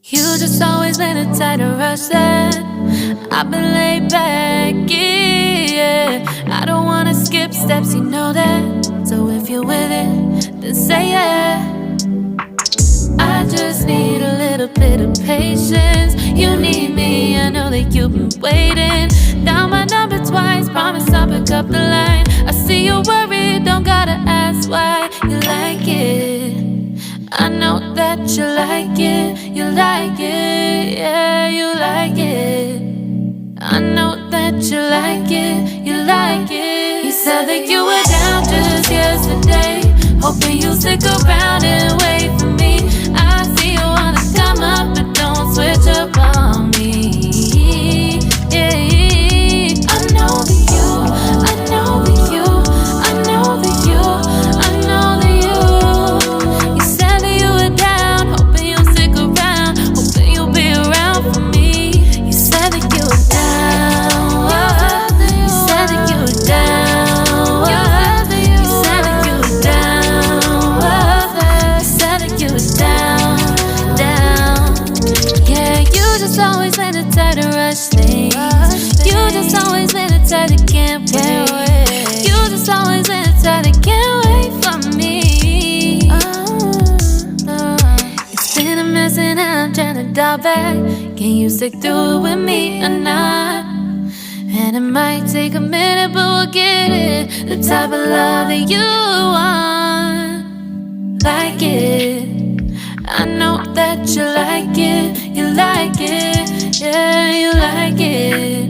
You just always been the type to rush that. I've been laid back, yeah. I don't wanna skip steps, you know that. So if you're with it, then say yeah. I just need a little bit of patience. You need me, I know that you've been waiting. Down my number twice, promise I'll pick up the line. I see you worried, don't gotta ask why. You like it, I know that you like it. You like it, yeah, you like it. I know that you like it, you like it. You said that you were down just yesterday, hoping you'll stick around and wait for me. I see you wanna come up, but don't switch up on me. Yeah, I know that you, I know that you, I know that you, I know that you. You said that you were down, hoping you'll stick around, hoping you'll be around for me. You said that you were down, you said that you were down, you said that you were down, you said that you were down, down. Yeah, you just always been the type to rush things. You just always been the type that can't wait. You just always been the type that can't wait for me. It's been a mess and I'm trying to dial back. Can you stick through it with me or not? And it might take a minute, but we'll get it. The type of love that you want, like it. I know that you like it, you like it, yeah, you like it.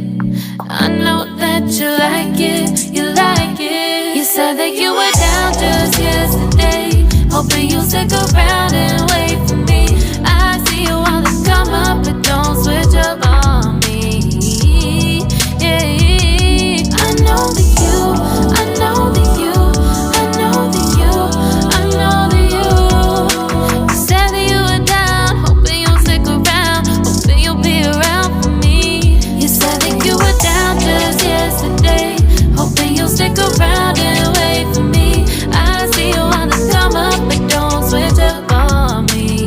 I know that you like it, you like it. You said that you were down just yesterday, hoping you'll stick around and wait for me. I see you wanna come up, but don't switch up on me. Yeah, I know that you, I know that you, I know that you, I know that you. You said that you were down, hoping you'll stick around, hoping you'll be around for me. You said that you were down just yesterday, hoping you'll stick around and wait for me. I see you wanna come up, but don't switch up on me.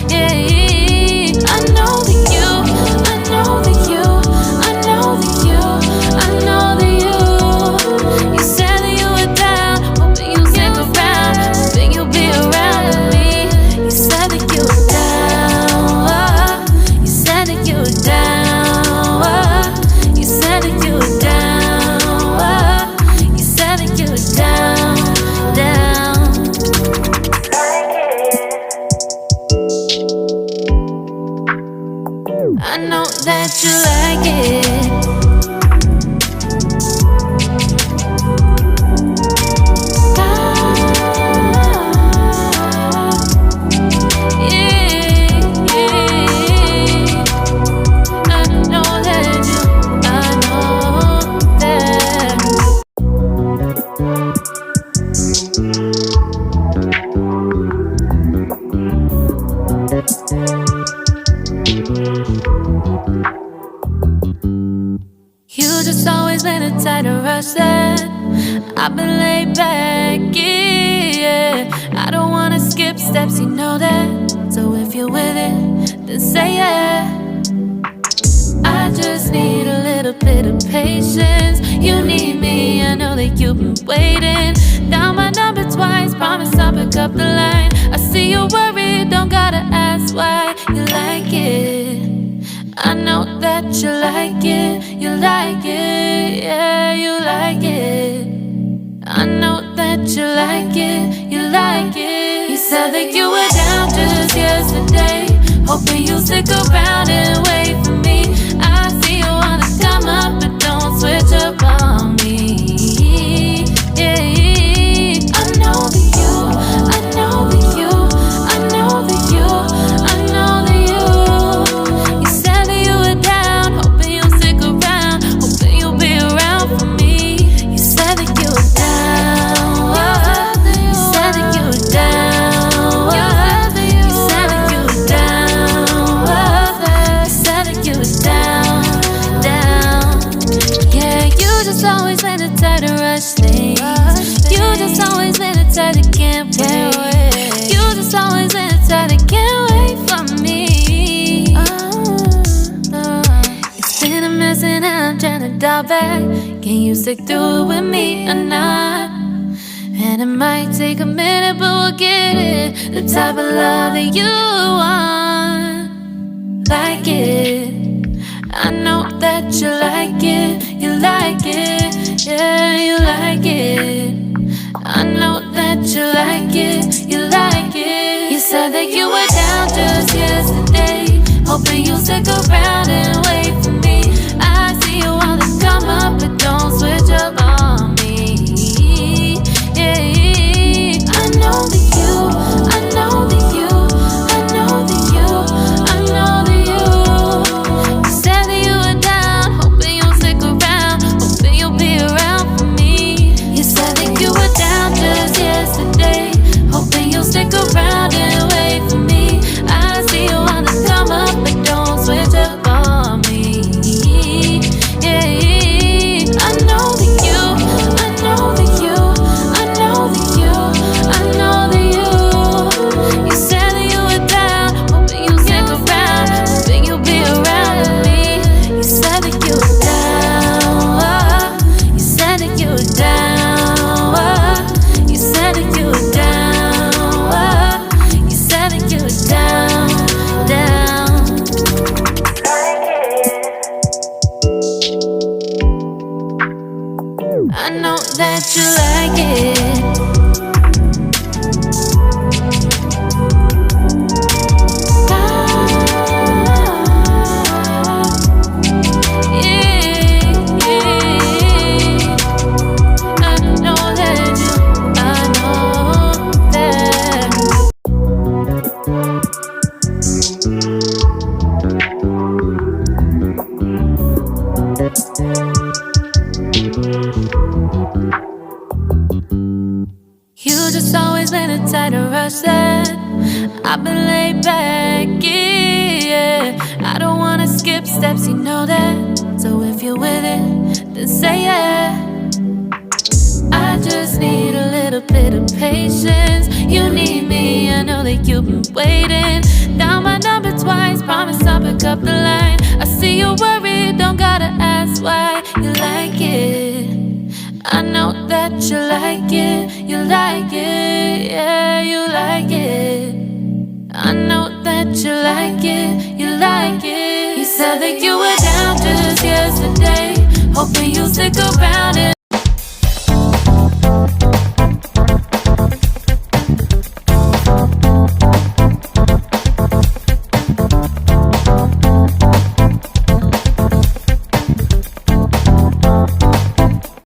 Yeah, I know that you, I know that you, I know that you, I know that you. You said that you were down, hoping you'll stick around, hoping you'll be around with me. You said that you were down, you said that you were down, you said that you were down, you said that you were down, down. I know that you like it. You just always been the type to rush that. I've been laid back, yeah. I don't wanna skip steps, you know that. So if you're with it, then say yeah. I just need a little bit of patience. You need me, I know that you've been waiting. Down my number twice, promise I'll pick up the line. I see you worried, don't gotta ask why. You like it, I know that you like it, you like it, yeah, you like it. I know that you like it, you like it. You said that you were down just yesterday, hoping you'll stick around and wait for me. I see you wanna come up, but don't switch up on me. Yeah, I know that you, I know that you, I know that you, I know that you. You said that you were down, hoping you'll stick around, hoping you'll be around for me. You said that you were down, you said that you were down, you said that you were down, you said that you were down, down. type that can't wait. You just always been the type that can't wait for me. It's been a mess and I'm trying to dial back. Can you stick through it with me or not? And it might take a minute, but we'll get it. The type of love that you want. Like it, I know that you like it. You like it, yeah, you like it. I know that you like it. You like it. You said that you were down just yesterday, hoping you'll stick around and wait for me. I see you on the come up, but don't switch up on me. Yeah, I know that you, I know that you, I know that you, I know that you. You said that you were down, hoping you'll stick around, hoping you'll be around for me. You said that you were down just yesterday, hoping you'll stick around and wait for me. I see you on the come up, but don't switch up on me. Yeah, I know that you, I know that you, I know that you, I know that you. You said that you were down, hoping you'll stick around, hoping you'll be around with me. You said that you were down, you said that you were down, you said that you were down, you said that you were down, down. I know that you like it. You just always been the type to rush that. I've been laid back, yeah. I don't wanna skip steps, you know that. So if you're with it, then say yeah. I just need a little bit of patience. You need me, I know that you've been waiting. Down my number twice, promise I'll pick up the line. I see you worried, don't gotta ask why. You like it, I know that you like it. You like it, yeah, you like it. I know that you like it. You like it. You said that you